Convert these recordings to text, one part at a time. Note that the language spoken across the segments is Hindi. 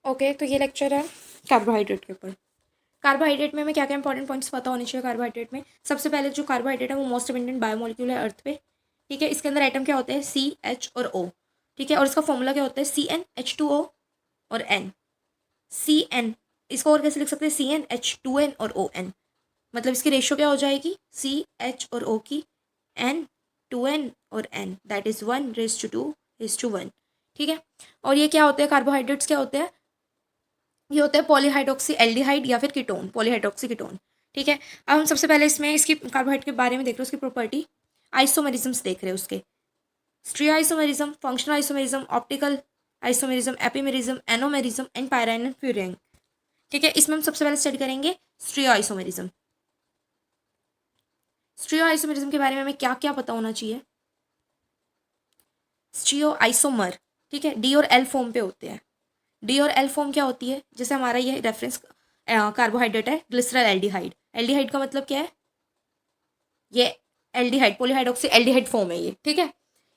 ओके, तो ये लेक्चर है कार्बोहाइड्रेट के ऊपर। कार्बोहाइड्रेट में हमें क्या क्या इंपॉर्टेंट पॉइंट्स पता होने चाहिए कार्बोहाइड्रेट में। सबसे पहले जो कार्बोहाइड्रेट है वो मोस्ट अबंडेंट बायोमोलिक्यूल है अर्थ पे। ठीक है, इसके अंदर एटम क्या होते हैं, सी, एच और ओ। ठीक है, और इसका फॉर्मूला क्या होता है, CnH2O और N। CN, इसको और कैसे लिख सकते हैं, CnH2n और ON। मतलब इसकी रेशियो क्या हो जाएगी, CH और O की, N 2N और N, दैट इज 1:2:1। ठीक है, और ये क्या होते हैं, कार्बोहाइड्रेट्स क्या होते हैं, ये होता है पॉलीहाइड्रोक्सी एल्डिहाइड या फिर कीटोन, पॉलीहाइड्रोक्सी कीटोन। ठीक है, अब हम सबसे पहले इसमें इसकी कार्बोहाइड्रेट के बारे में देख रहे हैं, उसकी प्रॉपर्टी आइसोमेरिज्म्स देख रहे हैं उसके। Stereo isomerism, functional isomerism, optical isomerism, epimerism, anomerism and pyran and furan. ठीक है, इसमें हम सबसे पहले स्टडी करेंगे स्ट्रियो आइसोमेरिज्म। स्ट्रियो आइसोमेरिज्म के बारे में हमें क्या क्या पता होना चाहिए। स्ट्रियो आइसोमर, ठीक है, डी और एल फॉर्म पे होते हैं। डी और एल फॉर्म क्या होती है, जैसे हमारा ये रेफरेंस कार्बोहाइड्रेट है ग्लिसरल एल्डिहाइड। एल्डिहाइड का मतलब क्या है, ये एल्डिहाइड, पॉलीहाइड्रोक्सी एल्डिहाइड फॉर्म है ये। ठीक है,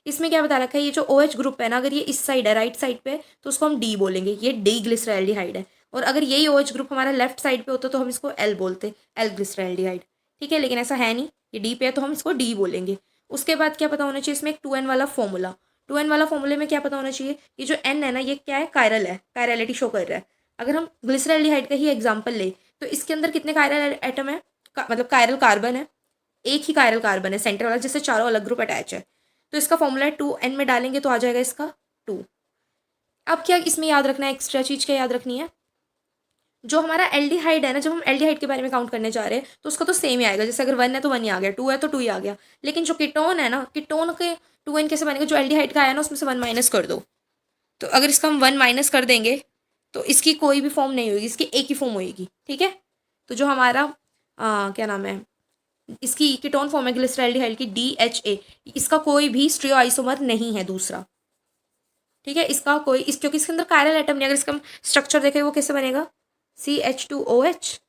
इसमें क्या बता रखा है, ये जो OH ग्रुप है ना, अगर ये इस साइड है, राइट साइड पे, तो उसको हम डी बोलेंगे, ये डी ग्लिसरल एल्डिहाइड है। और अगर यही OH ग्रुप हमारा लेफ्ट साइड पे होता तो हम इसको एल बोलते, एल ग्लिसरल एल्डिहाइड। ठीक है, लेकिन ऐसा है नहीं, ये डी पे है तो हम इसको डी बोलेंगे। उसके बाद क्या पता होना चाहिए, इसमें एक 2N वाला फॉर्मूला। 2N वाला फॉर्मूले में क्या पता होना चाहिए, ये जो N है ना, ये क्या है, कायरल है, कायरलिटी शो कर रहा है। अगर हम ग्लिसरल एल्डिहाइड का ही एग्जाम्पल ले तो इसके अंदर कितने कायरल एटम है, मतलब कायरल कार्बन है, एक ही कायरल कार्बन है सेंटर वाला, जिससे चारों अलग ग्रुप अटैच है। तो इसका फॉर्मूला है 2N में डालेंगे तो आ जाएगा इसका 2। अब क्या इसमें याद रखना है, एक्स्ट्रा चीज क्या याद रखनी है, जो हमारा एल्डिहाइड है ना, जब हम एल्डिहाइड के बारे में काउंट करने जा रहे हैं तो उसका तो सेम ही आएगा, जैसे अगर 1 है तो 1 ही आ गया, 2 है तो 2 ही आ गया। लेकिन जो कीटोन है ना, कीटोन के 2N कैसे बनेगा, जो एल्डिहाइड का आया ना उसमें से 1 माइनस कर दो। तो अगर इसका हम 1 माइनस कर देंगे तो इसकी कोई भी फॉर्म नहीं होगी, इसकी एक ही फॉर्म होगी। ठीक है, तो जो हमारा क्या नाम है, इसकी कीटोन फॉर्म है ग्लिसरॉल्डिहाइड की DHA, इसका कोई भी स्ट्रियो आइसोमर नहीं है दूसरा। ठीक है, इसका कोई क्योंकि इसके अंदर कायरल एटम नहीं, अगर इसका हम स्ट्रक्चर देखें वो कैसे बनेगा, CH2OH,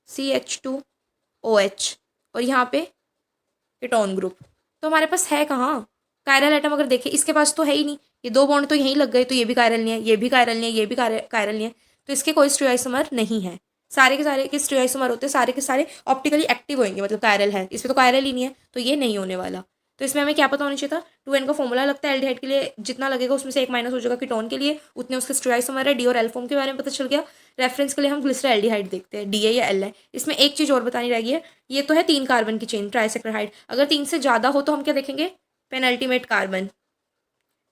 CH2OH, और यहाँ पे कीटोन ग्रुप। तो हमारे पास है कहाँ कायरल एटम, अगर देखें इसके पास तो है ही नहीं, ये 2 बॉन्ड तो यहीं लग गए, तो ये भी कायरल नहीं है, ये भी कायरल नहीं है, ये भी कायरल नहीं है, तो इसके कोई स्टीरियोआइसोमर नहीं है। सारे के सारे के स्टीरियोआइसोमर होते हैं, सारे के सारे ऑप्टिकली एक्टिव होंगे, मतलब कायरल है, इसमें तो कायरल ही नहीं है, तो ये नहीं होने वाला। तो इसमें हमें क्या पता होना चाहिए था, 2N का फॉर्मूला लगता है एल्डिहाइड के लिए, जितना लगेगा उसमें से 1 माइनस हो जाएगा कीटोन के लिए, उतने उसके स्टीरियोआइसोमर है। डी और एल फॉर्म के बारे में पता चल गया। रेफरेंस के लिए हम ग्लिसरल एल्डिहाइड देखते हैं, डी है या एल है। इसमें एक चीज़ और बतानी रह गई है, ये तो है 3 कार्बन की चेन ट्राइसेक्राइड, अगर 3 से ज़्यादा हो तो हम क्या देखेंगे, पेनल्टीमेट कार्बन।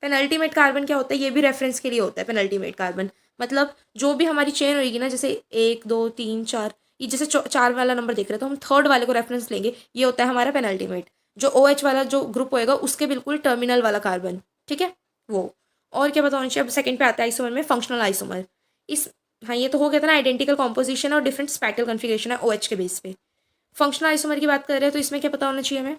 पेनल्टीमेट कार्बन क्या होता है, ये भी रेफरेंस के लिए होता है पेनल्टीमेट कार्बन। मतलब जो भी हमारी चेन होगी ना, जैसे 1 2 3 4, ये जैसे 4 वाला नंबर देख रहे हैं तो हम थर्ड वाले को रेफरेंस लेंगे, ये होता है हमारा पेनल्टीमेट। जो OH वाला जो ग्रुप होएगा उसके बिल्कुल टर्मिनल वाला कार्बन। ठीक है, वो। और क्या पता होना चाहिए, अब सेकंड पे आता है आइसोमर में फंक्शनल आइसोमर। इस, हाँ ये तो हो गया था ना, आइडेंटिकल कॉम्पोजिशन और डिफरेंट स्पेक्टल कन्फिगरेशन है OH के बेस पे। फंक्शनल आइसोमर की बात कर रहे हैं तो इसमें क्या पता होना चाहिए हमें,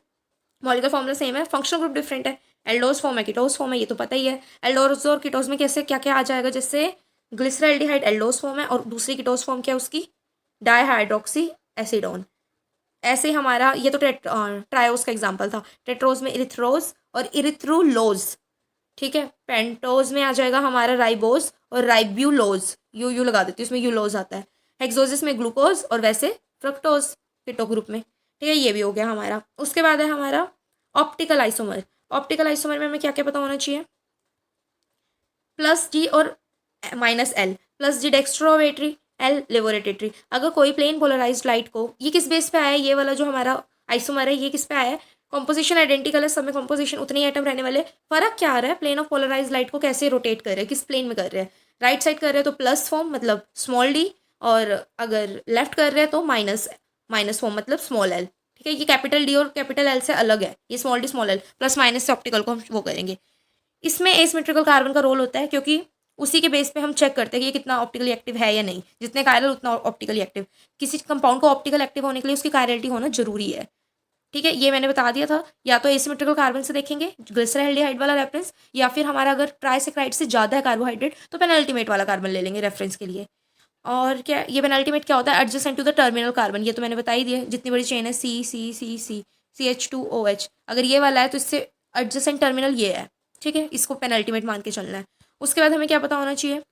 मॉलिक्यूलर फॉर्मूला सेम है, फंक्शनल ग्रुप डिफरेंट है। एल्डोज फॉर्म है, कीटोज फॉर्म है, ये तो पता ही है। एल्डोज और कीटोज में कैसे क्या क्या आ जाएगा, जैसे ग्लिसरॉल्डिहाइड एल्डोज फॉर्म है और दूसरी कीटोज फॉर्म क्या है उसकी, डाईहाइड्रोक्सी एसिडोन। ऐसे ही हमारा ये तो ट्रायोज का एग्जाम्पल था, टेट्रोज में इरिथ्रोज और इरिथ्रोलोज। ठीक है, पेंटोज में आ जाएगा हमारा राइबोज और राइब्यूलोज, यू लगा देती हूँ, इसमें यूलोज आता है। हेक्सोजिस में ग्लूकोज और वैसे फ्रक्टोज कीटो ग्रुप में। ठीक है, ये भी हो गया हमारा। उसके बाद है हमारा ऑप्टिकल आइसोमर। ऑप्टिकल आइसोमर में हमें क्या क्या पता होना चाहिए, +G और -L, +G डेक्स्ट्रोमेट्री, L लेबोरेटरी। अगर कोई प्लेन पोलराइज्ड लाइट को, ये किस बेस पे आया है, ये वाला जो हमारा आइसोमर है ये किस पे आया है, कॉम्पोजिशन आइडेंटिकल है, सब में कॉम्पोजिशन उतने ही आइटम रहने वाले। फर्क क्या आ रहा है, प्लेन ऑफ पोलराइज लाइट को कैसे रोटेट कर रहे हैं, किस प्लेन में कर रहे हैं। राइट साइड कर रहे हैं तो प्लस फॉर्म मतलब स्मॉल डी, और अगर लेफ्ट कर रहे हैं तो माइनस माइनस फॉर्म मतलब स्मॉल एल। ठीक है, ये कैपिटल डी और कैपिटल एल से अलग है, ये small D small L, plus minus से ऑप्टिकल को हम वो करेंगे। इसमें एसिमेट्रिकल कार्बन का रोल होता है, क्योंकि उसी के बेस पे हम चेक करते हैं कि ये कितना ऑप्टिकली एक्टिव है या नहीं, जितने कायरल उतना ऑप्टिकली एक्टिव। किसी कंपाउंड को ऑप्टिकल एक्टिव होने के लिए उसकी कायरलिटी होना जरूरी है। ठीक है, ये मैंने बता दिया था। या तो एसिमेट्रिकल कार्बन से देखेंगे ग्लिसरॉल्डिहाइड वाला रेफरेंस, या फिर हमारा अगर ट्राइसेक्राइड से ज़्यादा है कार्बोहाइड्रेट तो पेनल्टीमेट वाला कार्बन ले लेंगे रेफरेंस के लिए। और क्या ये पेनल्टीमेट क्या होता है, adjacent to the terminal carbon, ये तो मैंने बता ही दिया। जितनी बड़ी चेन है C CH2OH, अगर ये वाला है तो इससे एडजेसेंट टर्मिनल ये है। ठीक है, इसको पेनल्टीमेट मान के चलना है। उसके बाद हमें क्या पता होना चाहिए,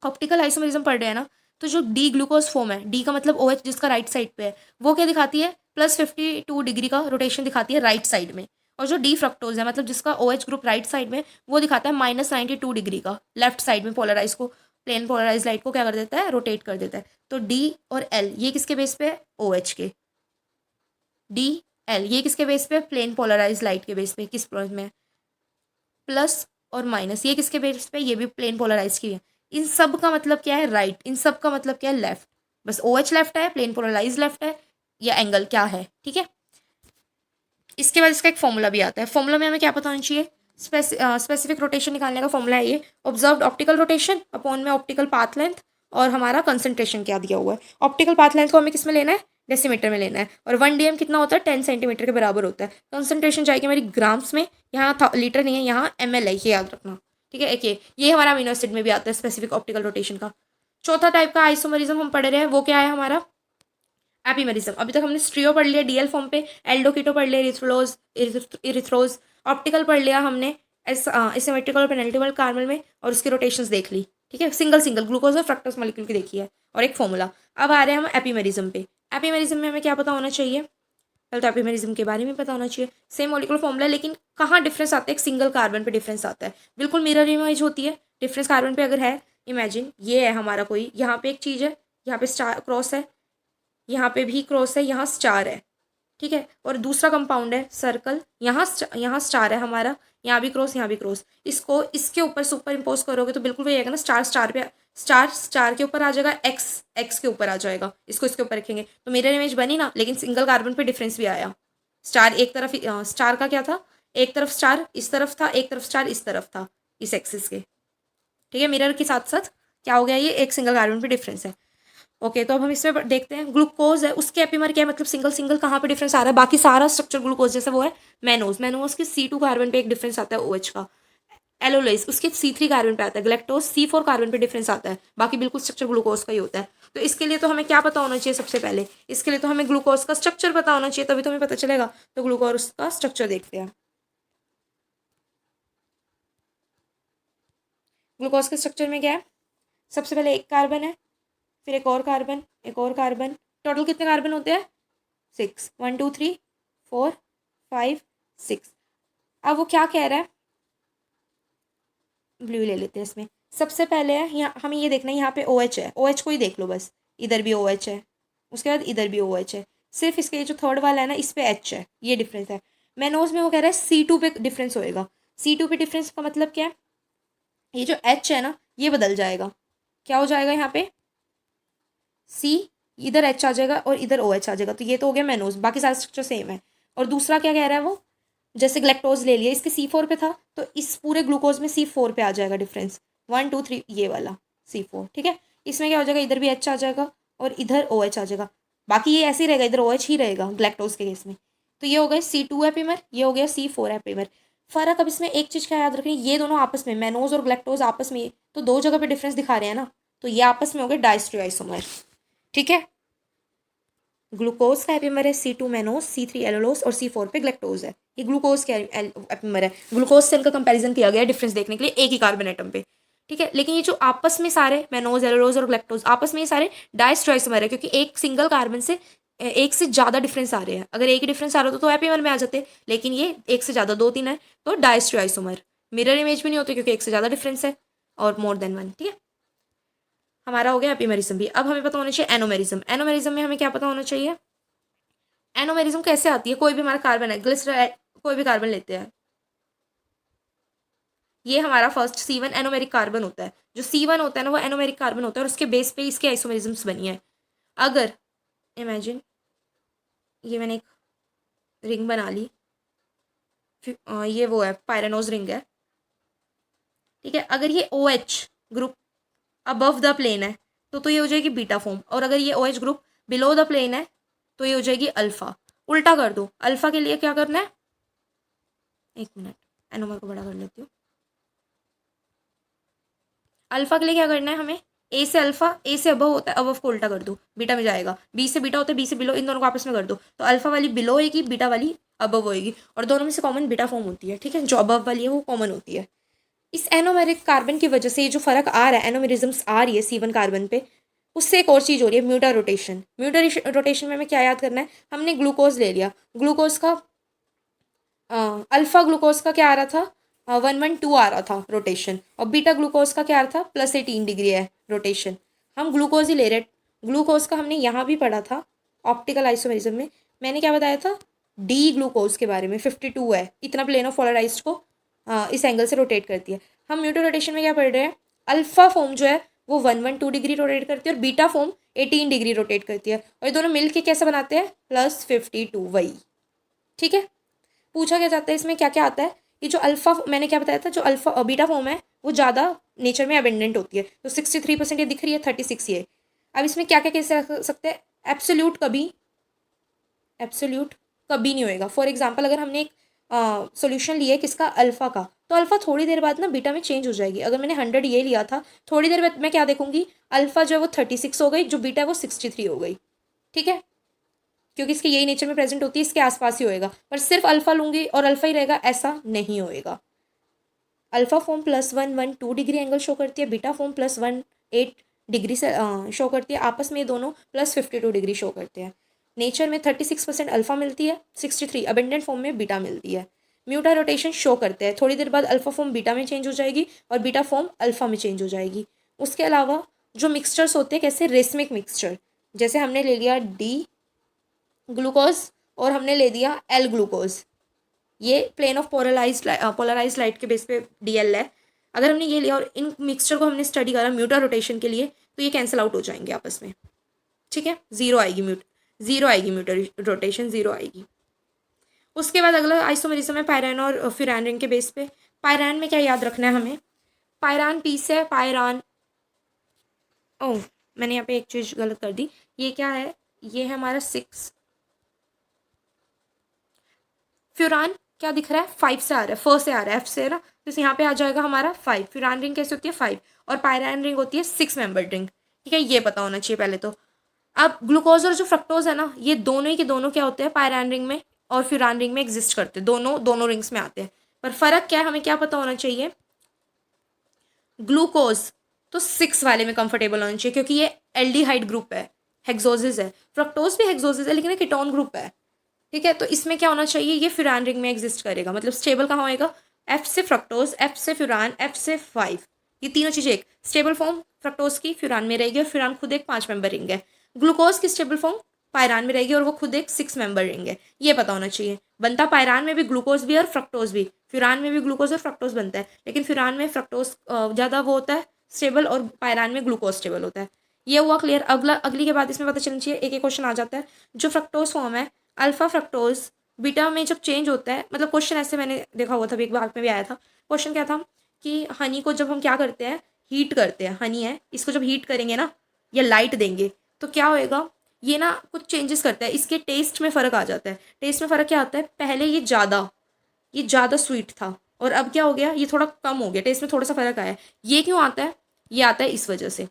ऑप्टिकल आइसोमेरिज्म पढ़ रहे हैं ना, तो जो डी ग्लूकोज फॉर्म है, डी का मतलब OH जिसका राइट साइड पे है, वो क्या दिखाती है, +52 डिग्री का रोटेशन दिखाती है राइट साइड में। और जो डी फ्रक्टोज है मतलब जिसका OH ग्रुप राइट साइड में, वो दिखाता है -92 डिग्री का लेफ्ट साइड में। पोलराइज को, प्लेन पोलराइज लाइट को क्या कर देता है, रोटेट कर देता है। तो डी और एल ये किसके बेस पे है, OH के। डी एल ये किसके बेस पे, प्लेन पोलराइज लाइट के बेस पे। किस प्लस में, प्लस और माइनस, ये किसके बेस पे, ये भी प्लेन पोलराइज की है। इन सब का मतलब क्या है, राइट। इन सब का मतलब क्या है, लेफ्ट। बस OH लेफ्ट है, प्लेन पोलराइज लेफ्ट है, या एंगल क्या है, ठीक है। इसके बाद इसका एक फॉर्मूला भी आता है। फॉर्मूला में हमें क्या पता होना चाहिए, स्पेसिफिक रोटेशन निकालने का फॉर्मूला है ये, ऑब्जर्व्ड ऑप्टिकल रोटेशन अपॉन में ऑप्टिकल पाथ लेंथ, और हमारा कंसंट्रेशन क्या दिया हुआ है। ऑप्टिकल पाथ लेंथ को हमें किस में लेना है, डेसीमीटर में लेना है। और 1 dm कितना होता है, 10 सेंटीमीटर के बराबर होता है। कंसंट्रेशन जाएगी हमारी ग्राम्स में, यहाँ लीटर नहीं है, यहाँ ml है, ये याद रखना, ठीक है। एक ये हमारा अमीनो एसिड में भी आता है स्पेसिफिक ऑप्टिकल रोटेशन का। चौथा टाइप का आइसोमरिज्म हम पढ़ रहे हैं, वो क्या है हमारा, एपिमेरिज्म। अभी तक हमने स्ट्रियो पढ़ लिया डीएल फॉर्म पे, एल्डोकीटो पढ़ लिया, इरिथ्रोज, ऑप्टिकल पढ़ लिया हमने एसिमेट्रिकल और पेनल्टिमल कार्बन में, और उसकी रोटेशंस देख ली, ठीक है। सिंगल सिंगल ग्लूकोज और फ्रक्टोज मॉलिक्यूल की देखी है, और एक फॉर्मूला। अब आ रहे हैं हम एपिमेरिज्म पे। एपिमेरिज्म में हमें क्या पता होना चाहिए, पहले तो एपिमेरिज्म के बारे में पता होना चाहिए। सेम मॉलिक्यूलर फॉर्मूला, लेकिन कहाँ डिफरेंस आता है, एक सिंगल कार्बन पे डिफरेंस आता है। बिल्कुल मिरर इमेज होती है, डिफरेंस कार्बन पे अगर है, इमेजिन ये है हमारा कोई, यहाँ पे एक चीज़ है, यहाँ पे स्टार क्रॉस है, यहाँ पे भी क्रॉस है, यहाँ स्टार है, ठीक है। और दूसरा कंपाउंड है सर्कल, यहाँ स्टार है हमारा, यहाँ भी क्रॉस, यहाँ भी क्रॉस। इसको इसके ऊपर सुपर इम्पोज करोगे तो बिल्कुल वही आएगा ना, स्टार स्टार पे, स्टार स्टार के ऊपर आ जाएगा, एक्स एक्स के ऊपर आ जाएगा। इसको इसके ऊपर रखेंगे तो मिरर इमेज बनी ना, लेकिन सिंगल कार्बन पे डिफरेंस भी आया। स्टार एक तरफ, स्टार का क्या था, एक तरफ स्टार इस तरफ था, एक तरफ स्टार इस तरफ था, इस एक्सिस के, ठीक है। मिरर के साथ साथ क्या हो गया, ये एक सिंगल कार्बन पे डिफरेंस है। ओके तो अब हम इसमें देखते हैं, ग्लूकोज है उसके एपीमर क्या है, मतलब सिंगल सिंगल कहाँ पे डिफरेंस आ रहा है। बाकी सारा स्ट्रक्चर ग्लूकोज जैसे वो है। मैनोज के C2 कार्बन पे एक डिफरेंस आता है OH का। एलोलेज उसके C3 कार्बन पे आता है। ग्लैक्टोज C4 कार्बन पे डिफरेंस आता है। बाकी बिल्कुल स्ट्रक्चर ग्लूकोज का ही होता है। तो इसके लिए तो हमें क्या पता होना चाहिए, सबसे पहले इसके लिए तो हमें ग्लूकोज का स्ट्रक्चर पता होना चाहिए, तभी तो हमें पता चलेगा। तो ग्लूकोज का स्ट्रक्चर देखते हैं। ग्लूकोज के स्ट्रक्चर में क्या है, सबसे पहले एक कार्बन है, फिर एक और कार्बन, एक और कार्बन। टोटल कितने कार्बन होते हैं, 6, 1 2 3 4 5 6। अब वो क्या कह रहा है, ब्लू ले लेते हैं इसमें। सबसे पहले है यहाँ, हमें ये देखना है, यहाँ पे OH है, OH को ही देख लो बस, इधर भी OH है, उसके बाद इधर भी OH है। सिर्फ इसके जो थर्ड वाला है ना, इस पे H है, ये डिफरेंस है। मैनोज में वो कह रहा है C2 पे डिफरेंस होएगा। C2 पे डिफरेंस का मतलब क्या है, ये जो H है ना, ये बदल जाएगा। क्या हो जाएगा यहाँ पे, C, इधर H आ जाएगा और इधर OH आ जाएगा। तो ये तो हो गया मैनोज, बाकी सारा स्ट्रक्चर सेम है। और दूसरा क्या कह रहा है वो, जैसे ग्लैक्टोज ले लिया, इसके C4 पे था, तो इस पूरे ग्लूकोज में C4 पे आ जाएगा डिफरेंस, 1 2 3 ये वाला C4, ठीक है। इसमें क्या हो जाएगा, इधर भी H आ जाएगा और इधर OH आ जाएगा। बाकी ये ऐसे ही रहेगा, इधर OH ही रहेगा ग्लैक्टोज के केस में। तो ये हो गए C2 एपीमर, ये हो गया C4 एपीमर। फर्क अब इसमें एक चीज़ क्या याद रखनी, ये दोनों आपस में, मैनोज और ग्लैक्टोज आपस में तो दो जगह पे डिफरेंस दिखा रहे हैं ना, तो ये आपस में हो गए डाइस्टेरियोइसोमर, ठीक है। ग्लूकोज का एपीमर है C2 मैनोज, C3 एलोलोस और C4 पे ग्लैक्टोज है। ये ग्लूकोज का एपीमर है। ग्लूकोज से इनका कंपैरिजन किया गया डिफरेंस देखने के लिए, एक ही कार्बन एटम पे, ठीक है। लेकिन ये जो आपस में सारे मैनोज एलोलोस और ग्लैक्टोज आपस में ये सारे डाइस्टेरियोइसोमर है, क्योंकि एक सिंगल कार्बन से एक से ज़्यादा डिफरेंस आ रहे हैं। अगर एक ही डिफरेंस आ रहा होता तो एपीमर में आ जाते, लेकिन ये एक से ज़्यादा, 2 3 है तो डाइस्टेरियोइसोमर। मिरर इमेज भी नहीं होती क्योंकि एक से ज़्यादा डिफरेंस है, और मोर देन 1, ठीक है। हमारा हो गया एपीमेरिज्म भी। अब हमें पता होना चाहिए एनोमेरिज्म। एनोमेरिज्म में हमें क्या पता होना चाहिए, एनोमेरिज्म कैसे आती है, कोई भी हमारा कार्बन है, ग्लिसरॉल कोई भी कार्बन लेते हैं, ये हमारा फर्स्ट C1 एनोमेरिक कार्बन होता है। जो C1 होता है ना, वो एनोमेरिक कार्बन होता है, और उसके बेस पे इसके आइसोमेरिज्म्स बनी है। अगर इमेजिन ये मैंने एक रिंग बना ली, ये वो है पायरेनोज रिंग है, ठीक है। अगर ये OH group above the plane है तो ये हो जाएगी बीटा फॉर्म, और अगर ये OH group below the plane है तो ये हो जाएगी अल्फा। उल्टा कर दो, अल्फा के लिए क्या करना है, एक मिनट एनोमर को बड़ा कर लेती हूँ। अल्फा के लिए क्या करना है हमें, ए से अल्फा, ए से अबव होता है, अबव को उल्टा कर दो, बीटा में जाएगा। बी से बीटा होता है, बी से बिलो, इन दोनों को आपस में कर दो, तो अल्फा वाली बिलो होएगी, बीटा वाली अबव होएगी, और दोनों में से कॉमन बीटा फॉर्म होती है, ठीक है। जो अबव वाली है वो कॉमन होती है। इस एनोमेरिक कार्बन की वजह से ये जो फर्क आ रहा है, एनोमेरिज्म्स आ रही है C1 कार्बन पे, उससे एक और चीज़ हो रही है, म्यूटा रोटेशन। म्यूटा रोटेशन में हमें क्या याद करना है, हमने ग्लूकोज ले लिया, ग्लूकोज का अल्फा ग्लूकोज का क्या आ रहा था, 112 आ रहा था रोटेशन, और बीटा ग्लूकोज का क्या आ रहा था, +18 डिग्री है रोटेशन। हम ग्लूकोज ही ले रहे, ग्लूकोज का हमने यहाँ भी पढ़ा था ऑप्टिकल आइसोमेरिज्म में, मैंने क्या बताया था, डी ग्लूकोज के बारे में, 52 है, इतना प्लेन ऑफ पोलराइज्ड को इस एंगल से रोटेट करती है। हम म्यूटा रोटेशन में क्या पढ़ रहे हैं, अल्फा फॉर्म जो है वो 112 डिग्री रोटेट करती है, और बीटा फॉर्म 18 डिग्री रोटेट करती है, और ये दोनों मिलके कैसे बनाते हैं, +52, वही। ठीक है, पूछा क्या जाता है इसमें, क्या क्या आता है, ये जो अल्फा, मैंने क्या बताया था, जो अल्फा बीटा फॉर्म है वो ज़्यादा नेचर में अबेंडेंट होती है, तो 63% ये दिख रही है, 36 ये। अब इसमें क्या क्या कैसे रख सकते हैं, एब्सोल्यूट कभी नहीं होएगा। फॉर एग्जाम्पल अगर हमने एक सोल्यूशन लिया है किसका, अल्फा का, तो अल्फा थोड़ी देर बाद ना बीटा में चेंज हो जाएगी। अगर मैंने 100 ये लिया था, थोड़ी देर बाद मैं क्या देखूंगी, अल्फा जो है वो 36 हो गई, जो बीटा है वो 63 हो गई। ठीक है, क्योंकि इसके यही नेचर में प्रेजेंट होती है, इसके आसपास ही होएगा। पर सिर्फ अल्फा लूंगी और अल्फा ही रहेगा, ऐसा नहीं होएगा। Alpha form +112 degree angle show करती है, बीटा फॉर्म +18 डिग्री से शो करती है, आपस में ये दोनों +52 डिग्री शो करते हैं। नेचर में 36% अल्फा मिलती है, 63 अबेंडेंट फॉर्म में बीटा मिलती है। म्यूटा रोटेशन शो करते हैं, थोड़ी देर बाद अल्फा फॉर्म बीटा में चेंज हो जाएगी और बीटा फॉर्म अल्फा में चेंज हो जाएगी। उसके अलावा जो मिक्सचर्स होते हैं, कैसे रेसमिक मिक्सचर, जैसे हमने ले लिया डी ग्लूकोज और हमने ले दिया एल ग्लूकोज, ये प्लेन ऑफ पोलराइज लाइट के बेस पे DL है। अगर हमने ये लिया और इन मिक्सचर को हमने स्टडी करा म्यूटा रोटेशन के लिए, तो ये कैंसिल आउट हो जाएंगे आपस में। ठीक है, ज़ीरो आएगी म्यूटा रोटेशन, ज़ीरो आएगी। उसके बाद अगला आइसोमेरिज्म है पायरान और फ्यूरान रिंग के बेस पे। पायरान में क्या याद रखना है हमें, पायरान पीस है, पायरान, ओह मैंने यहाँ पे एक चीज़ गलत कर दी, ये क्या है, ये है हमारा 6, फ्यूरान क्या दिख रहा है, 5 से आ रहा है, 4 से आ रहा है, F से है ना, तो यहाँ पे आ जाएगा हमारा 5। फ्यूरान रिंग कैसे होती है, 5, और पायरान रिंग होती है 6 मेंबर्ड रिंग। ठीक है, ये पता होना चाहिए पहले तो। अब ग्लूकोज और जो फ्रक्टोज है ना, ये दोनों ही के दोनों क्या होते हैं, पायरान रिंग में और फ्यूरान रिंग में एग्जिस्ट करते हैं, दोनों रिंग्स में आते हैं। पर फर्क क्या है, हमें क्या पता होना चाहिए, ग्लूकोज तो 6 वाले में कंफर्टेबल होना चाहिए, क्योंकि ये एल्डिहाइड ग्रुप है, हेक्सोसिस है। फ्रक्टोज भी हेक्सोसिस है, लेकिन ये कीटोन ग्रुप है। ठीक है, तो इसमें क्या होना चाहिए, ये फ्यूरान रिंग में एग्जिस्ट करेगा, मतलब स्टेबल कहाँ होएगा, F से फ्रक्टोज, F से फ्यूरान, F से 5, ये तीनों चीज़ें एक स्टेबल फॉर्म फ्रक्टोज की फ्यूरान में रहेगी, और फ्यूरान खुद एक 5 मेंबर रिंग है। ग्लूकोज की स्टेबल फॉर्म पायरान में रहेगी और वो खुद एक 6 मेंबर रिंग है, ये पता होना चाहिए। बनता पायरान में भी ग्लूकोज भी और फ्रक्टोज भी, फ्यूरान में भी ग्लूकोज और फ्रक्टोज बनता है, लेकिन फ्यूरान में फ्रक्टोज ज़्यादा वो होता है स्टेबल, और पायरान में ग्लूकोज स्टेबल होता है। ये हुआ क्लियर। अगली के बाद इसमें पता चलना चाहिए, एक एक क्वेश्चन आ जाता है। जो फ्रक्टोज फॉर्म है, अल्फा फ्रक्टोज बीटा में जब चेंज होता है, मतलब क्वेश्चन ऐसे मैंने देखा हुआ था, एक बार में भी आया था क्वेश्चन, क्या था कि हनी को जब हम क्या करते हैं, हीट करते हैं, हनी है इसको जब हीट करेंगे ना या लाइट देंगे, तो क्या होएगा, ये ना कुछ चेंजेस करता है, इसके टेस्ट में फ़र्क आ जाता है। टेस्ट में फ़र्क क्या आता है, पहले ये ज़्यादा स्वीट था, और अब क्या हो गया, ये थोड़ा कम हो गया, टेस्ट में थोड़ा सा फ़र्क आया है। ये क्यों आता है, ये आता है इस वजह से।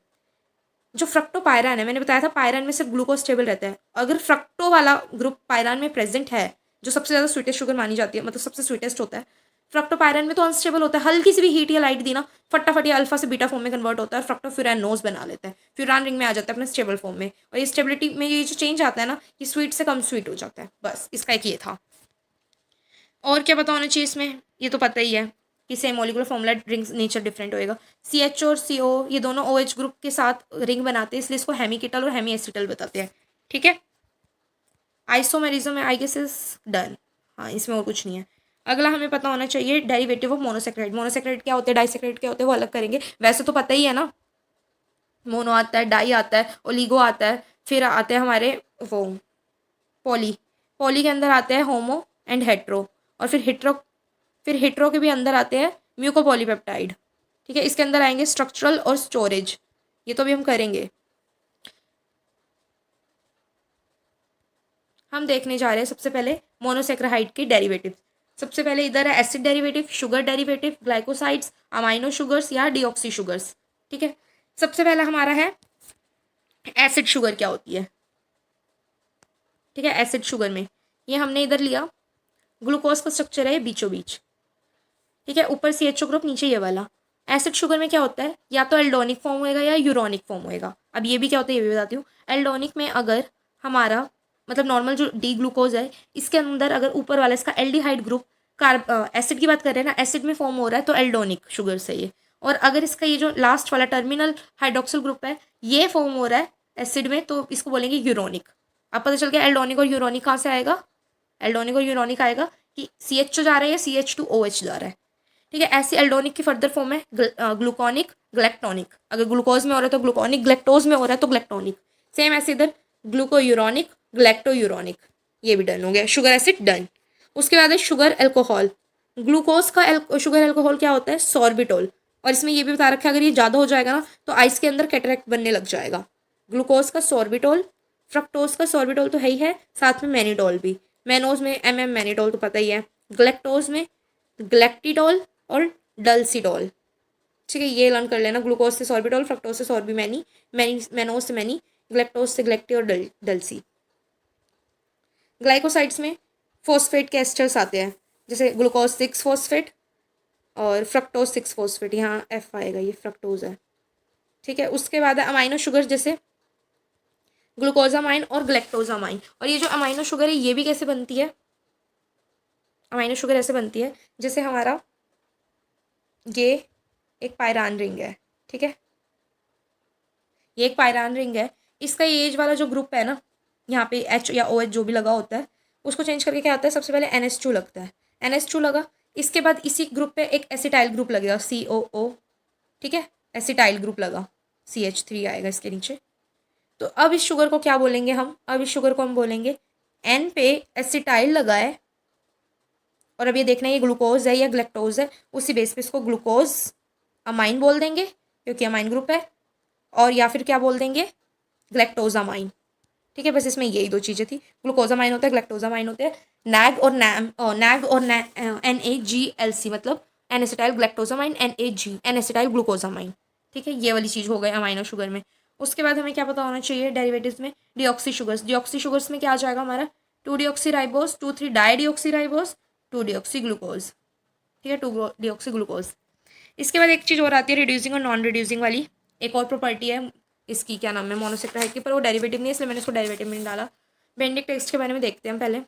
जो फ्रक्टो पायरान है, मैंने बताया था पायरान में सिर्फ ग्लूकोज स्टेबल रहता है, अगर फ्रक्टो वाला ग्रुप पायरान में प्रेजेंट है, जो सबसे ज़्यादा स्वीटेस्ट शुगर मानी जाती है, मतलब सबसे स्वीटेस्ट होता है, फ्रक्टो पायरान में तो अनस्टेबल होता है, हल्की सी भी हीट या लाइट दी ना, फटाफट ये अल्फा से बीटा फॉर्म में कन्वर्ट होता है, और फ्रक्टो फ्यूरानोज बना लेता है, फ्यूरान रिंग में आ जाता है अपने स्टेबल फॉर्म में। और ये स्टेबिलिटी में ये जो चेंज आता है ना, ये स्वीट से कम स्वीट हो जाता है, बस इसका एक ये था। और क्या पता होना चाहिए इसमें, ये तो पता ही है कि same molecular formula, ring nature different होएगा। CH और CO ये दोनों OH ग्रुप के साथ रिंग बनाते हैं, इसलिए इसको हेमिकीटल और हेमी एसिटल बताते हैं। ठीक है, isomerism I guess is done, हाँ इसमें और कुछ नहीं है। अगला हमें पता होना चाहिए डेरिवेटिव ऑफ मोनोसेक्राइड। मोनोसेक्राइड क्या होते हैं, डाइसेक्राइड क्या होते हैं, वो अलग करेंगे, वैसे तो पता ही है ना। मोनो आता है, डाई आता है, ओलिगो आता है, फिर आते हैं हमारे वो पॉली, पॉली के अंदर आते हैं होमो एंड हेट्रो, और फिर हेट्रो के भी अंदर आते हैं म्यूकोपॉलीपेप्टाइड। ठीक है, इसके अंदर आएंगे स्ट्रक्चरल और स्टोरेज, ये तो अभी हम करेंगे। हम देखने जा रहे हैं सबसे पहले मोनोसेक्राइड के डेरिवेटिव। सबसे पहले इधर है acid derivative, sugar derivative, glycosides, amino sugars या डिऑक्सी शुगर्स। ठीक है, सबसे पहला हमारा है एसिड शुगर क्या होती है। ठीक है, एसिड शुगर में ये हमने इधर लिया, ग्लूकोज का स्ट्रक्चर है बीचों बीच, ठीक है, ऊपर CHO ग्रुप, नीचे ये वाला। एसिड शुगर में क्या होता है, या तो एल्डोनिक फॉर्म होएगा या यूरोनिक फॉर्म होएगा। अब ये भी क्या होता है ये भी बताती हूँ। एल्डोनिक में अगर हमारा मतलब नॉर्मल जो डी ग्लूकोज है, इसके अंदर अगर ऊपर वाला इसका एल्डिहाइड ग्रुप एसिड की बात कर रहे हैं ना, एसिड में फॉर्म हो रहा है तो एल्डोनिक शुगर से ये। और अगर इसका ये जो लास्ट वाला टर्मिनल हाइड्रोक्सिल ग्रुप है ये फॉर्म हो रहा है एसिड में, तो इसको बोलेंगे यूरोनिक। अब पता चल गया एल्डोनिक और यूरोनिक कहाँ से आएगा। एल्डोनिक और यूरोनिक आएगा कि CHO जा रहा है या CH2OH जा रहा है। ठीक है, ऐसी एल्डोनिक की फर्दर फॉर्म है ग्लूकोनिक, ग्लैक्टोनिक। अगर ग्लूकोज में हो रहा है तो ग्लूकोनिक, ग्लैक्टोज में हो रहा है तो ग्लैक्टोनिक। सेम ऐसे इधर ग्लूकोयूरोनिक, ग्लैक्टोयूरोनिक। ये भी डन हो गया, शुगर एसिड डन। उसके बाद है शुगर एल्कोहल। ग्लूकोज का शुगर एल्कोहल क्या होता है, सॉर्बिटोल। और इसमें ये भी बता रखा है अगर ये ज़्यादा हो जाएगा ना तो आइस के अंदर कैटरेक्ट बनने लग जाएगा। ग्लूकोज का सॉर्बिटोल, फ्रक्टोज का सॉर्बिटोल तो है ही है, साथ में मैनिडोल भी। मैनोज में मैनिडोल तो पता ही है। ग्लैक्टोज में ग्लैक्टिडोल और डल्सिडोल। ठीक है, ये लर्न कर लेना। ग्लूकोज से सॉर्बिटोल, फ्रक्टोज से सॉर्बी मैनोज से मैनी, ग्लैक्टोज से ग्लैक्टी और डल्सी। ग्लाइकोसाइड्स में फॉस्फेट के एस्टर्स आते हैं, जैसे ग्लूकोज 6 फॉस्फेट और फ्रक्टोज 6 फॉस्फेट। यहाँ F आएगा, ये फ्रक्टोज है। ठीक है, उसके बाद है अमाइनो शुगर, जैसे ग्लूकोजामाइन और ग्लैक्टोजामाइन। और ये जो अमाइनो शुगर है ये भी कैसे बनती है, अमाइनो शुगर ऐसे बनती है जैसे हमारा ये एक पायरान रिंग है। ठीक है, ये एक पायरान रिंग है, इसका ये एज वाला जो ग्रुप है ना, यहाँ पे H या OH जो भी लगा होता है उसको चेंज करके क्या आता है, सबसे पहले NH2 लगता है। NH2 लगा, इसके बाद इसी ग्रुप पे एक एसिटाइल ग्रुप लगेगा, COO। ठीक है, एसिटाइल ग्रुप लगा, CH3 आएगा इसके नीचे। तो अब इस शुगर को क्या बोलेंगे हम, अब इस शुगर को हम बोलेंगे N पे एसिटाइल लगा है, और अब ये देखना है ये ग्लूकोज है या ग्लैक्टोज है, उसी बेस पे इसको ग्लूकोज अमाइन बोल देंगे क्योंकि अमाइन ग्रुप है, और या फिर क्या बोल देंगे, ग्लैक्टोजामाइन। ठीक है, बस इसमें यही दो चीज़ें थी, ग्लूकोजामाइन होता है, ग्लैक्टोजामाइन होते हैं। नैग और NAGLC मतलब N acetyl galactosamine, N acetyl glucosamine. ठीक है, ये वाली चीज़ हो गई अमाइनो शुगर में। उसके बाद हमें क्या पता होना चाहिए डेरिवेटिव्स में, डिऑक्सी शुगर्स। डिऑक्सी शुगर्स में क्या आ जाएगा हमारा, 2 deoxy ribose, 2 3 dideoxy ribose, 2 deoxy glucose. ठीक है, 2 डिऑक्सी ग्लूकोज। इसके बाद एक चीज़ और आती है रिड्यूसिंग और नॉन रिड्यूसिंग वाली, एक और प्रॉपर्टी है इसकी, क्या नाम है, मोनोसेक्राइड की, पर वो डेरिवेटिव नहीं है इसलिए मैंने इसको डेरिवेटिव में नहीं डाला। बेंडिक टेक्स्ट के बारे में देखते हैं पहले।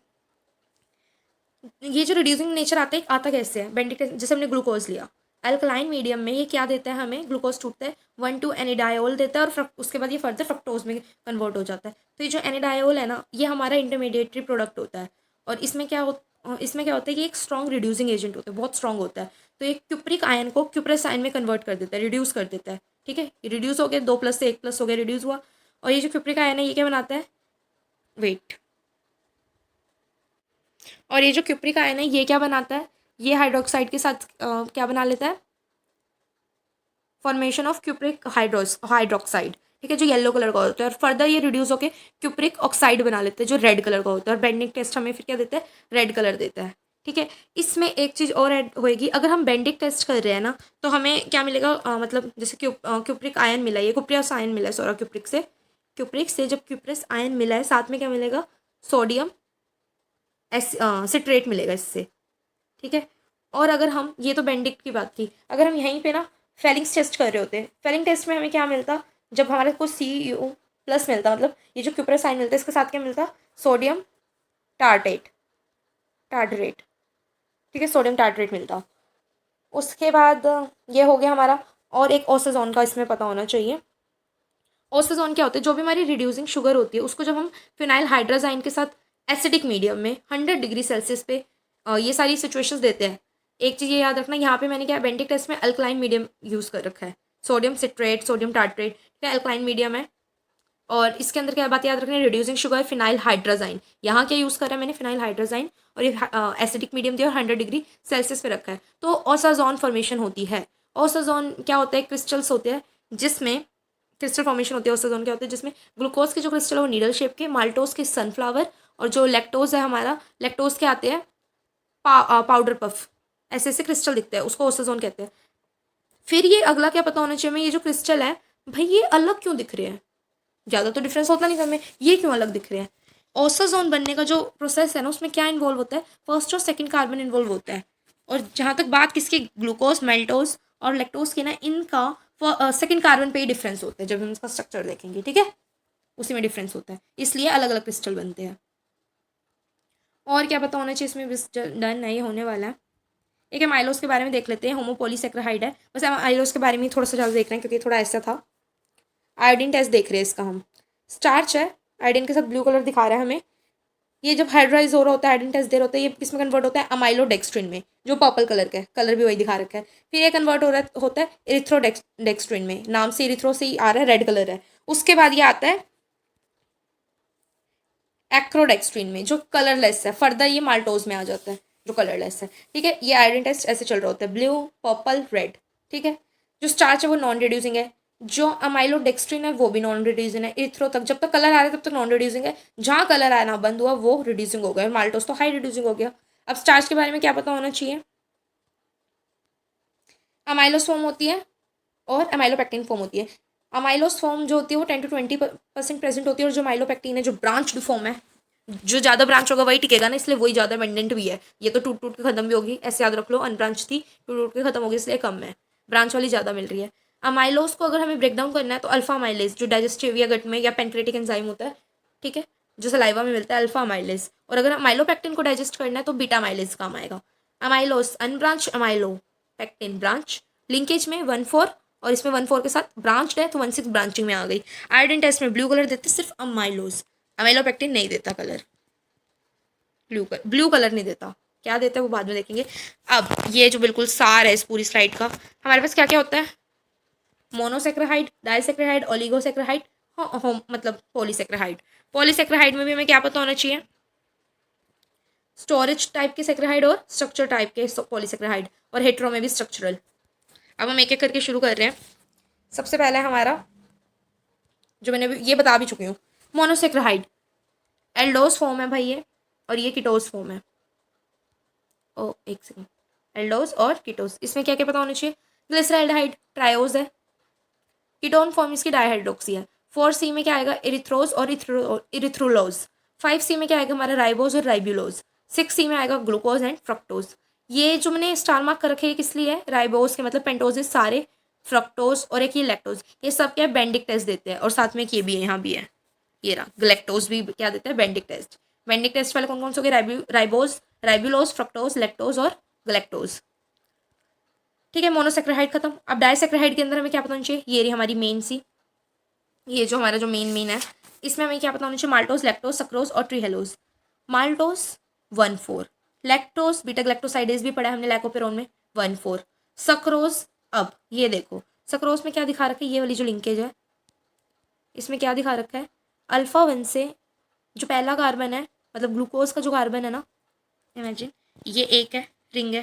ये जो रिड्यूसिंग नेचर आता कैसे है, बेंडिक टेक्स्ट, जैसे हमने ग्लूकोज लिया, अल्कलाइन मीडियम में ये क्या देता है हमें, ग्लूकोज टूटता है 1 2 एनिडायोल देता है, और उसके बाद ये फर्दर फ्रक्टोज में कन्वर्ट हो जाता है। तो ये जो एनिडायोल है ना, ये हमारा इंटरमीडिएटरी प्रोडक्ट होता है, और इसमें क्या होता है कि एक स्ट्रॉन्ग रिड्यूसिंग एजेंट होता है, बहुत स्ट्रॉन्ग होता है। तो ये क्यूप्रिक आयन को क्यूप्रेस आयन में कन्वर्ट कर देता है, रिड्यूस कर देता है। ठीक है, रिड्यूस हो गया, 2+ से 1+ हो गया, रिड्यूस हुआ। और ये जो क्यूप्रिक आयन है ये क्या बनाता है, वेट। और ये जो क्यूप्रिक आयन है ये क्या बनाता है, ये हाइड्रोक्साइड के साथ क्या बना लेता है, फॉर्मेशन ऑफ क्यूप्रिक हाइड्रोक्साइड। ठीक है, जो येलो कलर का होता है, और फर्दर ये रिड्यूस होकर क्यूप्रिक ऑक्साइड बना लेते हैं जो रेड कलर का होता है, और बेंडिक टेस्ट हमें फिर क्या देता है, रेड कलर देता है। ठीक है, इसमें एक चीज़ और ऐड होएगी, अगर हम बेंडिक टेस्ट कर रहे हैं ना तो हमें क्या मिलेगा, मतलब जैसे क्यूप्रिक आयन मिला है, ये क्यूप्रियस आयन मिला है, सॉरी क्यूप्रिक से जब क्यूप्रिस आयन मिला है, साथ में क्या मिलेगा, सोडियम सिट्रेट मिलेगा इससे। ठीक है, और अगर हम, ये तो बेंडिक की बात की, अगर हम यहीं पे ना फेलिंग्स टेस्ट कर रहे होते, फेलिंग टेस्ट में हमें क्या मिलता, जब हमारे को Cu+ मिलता, मतलब ये जो क्यूप्रेस आयन मिलता है इसके साथ क्या मिलता, सोडियम टार्टरेट। ठीक है, सोडियम टार्टरेट मिलता। उसके बाद ये हो गया हमारा, और एक ओसेजोन का इसमें पता होना चाहिए। ओसेजोन क्या होता है, जो भी हमारी रिड्यूसिंग शुगर होती है उसको जब हम फिनाइल हाइड्राजाइन के साथ एसिडिक मीडियम में 100 डिग्री सेल्सियस पे ये सारी सिचुएशंस देते हैं। एक चीज़ ये याद रखना, यहाँ पे मैंने क्या बेंडिक टेस्ट में अल्कलाइन मीडियम यूज़ कर रखा है, सोडियम सिट्रेट, सोडियम टार्ट्रेट, क्या अल्कलाइन मीडियम है। और इसके अंदर क्या बात याद रखनी है, रिड्यूसिंग शुगर फिनाइल हाइड्राजाइन, यहाँ क्या यूज़ करा है मैंने, फिनाइल हाइड्राजाइन, और ये एसिडिक मीडियम दिया और 100 डिग्री सेल्सियस पे रखा है, तो ओसाजोन फॉर्मेशन होती है। ओसाजोन क्या होता है, क्रिस्टल्स होते हैं जिसमें क्रिस्टल फॉर्मेशन होती है। ओसाजोन क्या होता है, जिसमें ग्लूकोज के जो क्रिस्टल है वो नीडल शेप के, माल्टोज के सनफ्लावर, और जो लैक्टोज है हमारा, लैक्टोज के आते हैं पाउडर पफ, ऐसे ऐसे क्रिस्टल दिखते हैं, उसको ओसाजोन कहते हैं। फिर ये अगला क्या पता होना चाहिए हमें, ये जो क्रिस्टल है भाई ये अलग क्यों दिख रहे हैं, ज़्यादा तो डिफरेंस होता नहीं हमें, ये क्यों अलग दिख रहे हैं। ओसाजोन बनने का जो प्रोसेस है ना उसमें क्या इन्वॉल्व होता है, फर्स्ट और सेकंड कार्बन इन्वॉल्व होता है। और जहाँ तक बात किसकी, ग्लूकोज, मेल्टोज और लैक्टोज की ना, इनका सेकंड कार्बन पे ही डिफरेंस होता है। जब हम इसका स्ट्रक्चर देखेंगे, ठीक है, उसी में डिफरेंस होता है, इसलिए अलग अलग क्रिस्टल बनते हैं। और क्या पता होना चाहिए इसमें, बस डन नहीं होने वाला है। एक एमाइलोज के बारे में देख लेते हैं। होमोपोलीसेक्राइड है, बस एमाइलोज के बारे में थोड़ा सा ज़्यादा देख रहे हैं क्योंकि थोड़ा ऐसा था। आयोडीन टेस्ट देख रहे हैं इसका हम। स्टार्च है, आयोडीन के साथ ब्लू कलर दिखा रहा है हमें। ये जब हाइड्राइज हो रहा होता है, आयोडीन टेस्ट दे रहा होता है, ये किस में कन्वर्ट होता है, अमाइलोडेक्स्ट्रिन में, जो पर्पल कलर का है, कलर भी वही दिखा रखा है। फिर ये कन्वर्ट हो रहा होता है इरिथ्रोडेक्स्ट्रिन में, नाम से इरिथ्रो से ही आ रहा है, रेड कलर है। उसके बाद ये आता है एक्रोडेक्स्ट्रिन में, जो कलरलेस है। फर्दर ये माल्टोज में आ जाता है, जो कलरलेस है, ठीक है। ये आयोडीन टेस्ट ऐसे चल रहा होता है, ब्लू, पर्पल, रेड, ठीक है। जो स्टार्च है वो नॉन रिड्यूसिंग है, जो अमाइलोडेक्स्ट्रिन है वो भी नॉन रिड्यूसिंग है। इरिथ्रो तक जब तक कलर आ रहा है तब तक नॉन रिड्यूसिंग है, जहाँ कलर आना बंद हुआ वो रिड्यूसिंग हो गया। माल्टोज तो हाई रिड्यूसिंग हो गया। अब स्टार्च के बारे में क्या पता होना चाहिए। अमाइलोज फॉर्म होती है और अमाइलोपेक्टिन फॉर्म होती है। अमाइलोज फॉर्म जो होती है वो 10 to 20% प्रेजेंट होती है, और जो माइलोपेक्टिन है जो ब्रांच्ड फॉर्म है, जो ज़्यादा ब्रांच होगा वही टिकेगा ना, इसलिए वही ज़्यादा अबंडेंट भी है। ये तो टूट टूट के खत्म भी होगी, ऐसे याद रख लो, अनब्रांच थी, टूट टूट के खत्म होगी, इसलिए कम है, ब्रांच वाली ज़्यादा मिल रही है। अमाइलोज को अगर हमें ब्रेक डाउन करना है तो अल्फा अमाइलेज, जो डाइजेस्टिव या गट में या पेनक्रेटिक एंजाइम होता है, ठीक है, जो सलाइवा में मिलता है, अल्फा अमाइलेज। और अगर अमाइलोपेक्टिन को डाइजेस्ट करना है तो बीटा अमाइलेज काम आएगा। Amylose unbranch, amylopectin branch, linkage में 1,4, और इसमें 1,4 के साथ ब्रांच है तो 1,6 ब्रांचिंग में आ गई। आयोडीन टेस्ट में ब्लू कलर देते सिर्फ अमाइलोज, अमाइलोपेक्टिन नहीं देता कलर, ब्लू कलर नहीं देता। क्या देता है वो बाद में देखेंगे। अब ये जो बिल्कुल सार है इस पूरी स्लाइड का, हमारे पास क्या क्या होता है, मोनोसेक्राहाइड, डाइसेक्राहाइड, ओलिगोसेक्राहाइड, मतलब पॉलीसेक्राहाइड। पॉलीसेक्राहाइड में भी हमें क्या पता होना चाहिए, स्टोरेज टाइप के सेक्राहाइड और स्ट्रक्चर टाइप के पॉलीसेक्राहाइड, और हेट्रो में भी स्ट्रक्चरल। अब हम एक एक करके शुरू कर रहे हैं। सबसे पहला है हमारा, जो मैंने ये बता भी चुकी हूँ, मोनोसेक्राहाइड। एल्डोज फॉर्म है भाई ये, और ये कीटोज फॉर्म है। ओ एक सेकेंड, एल्डोज और कीटोज, इसमें क्या क्या पता होना चाहिए। ग्लिसराल्डिहाइड ट्रायोज है, कीटोन फॉर्म इसकी डाइहाइड्रोक्सी है। 4C में क्या आएगा, इरिथ्रोज और इरिथ्रोलोज। 5C में क्या आएगा हमारा, राइबोज और राइब्यूलोज। 6C में आएगा ग्लूकोज एंड फ्रक्टोज। ये जो मैंने स्टार मार्क कर रखे हैं किस लिए है, राइबोज के मतलब पेंटोजेस सारे, फ्रक्टोज और एक ये लैक्टोज, ये सब क्या है, बेंडिक टेस्ट देते हैं। और साथ में एक ये भी है, यहाँ भी है, ये रहा ग्लैक्टोज भी क्या देता है, बेंडिक टेस्ट। बेंडिक टेस्ट वाले कौन कौन से हो गए, राइबोज, राइब्यूलोज, फ्रक्टोज, लैक्टोज और ग्लैक्टोज, ठीक है। मोनोसेक्राहाइड खत्म। अब डाइसेक्राहाइड के अंदर हमें क्या पता होना चाहिए, ये रही हमारी मेन सी, ये जो हमारा जो मेन है, इसमें हमें क्या पता होना चाहिए, माल्टोज, लैक्टोज, सक्रोज और ट्रीहेलोज। माल्टोज 1,4, लैक्टोज बीटा ग्लैक्टोसाइडेज भी पढ़ा है हमने लैकोपेरोन में, 1,4, सक्रोज। अब ये देखो सक्रोज में क्या दिखा रखा है, ये वाली जो लिंकेज है इसमें क्या दिखा रखा है, अल्फा 1 से जो पहला कार्बन है, मतलब ग्लूकोज का जो कार्बन है ना, इमेजिन ये एक है, रिंग है,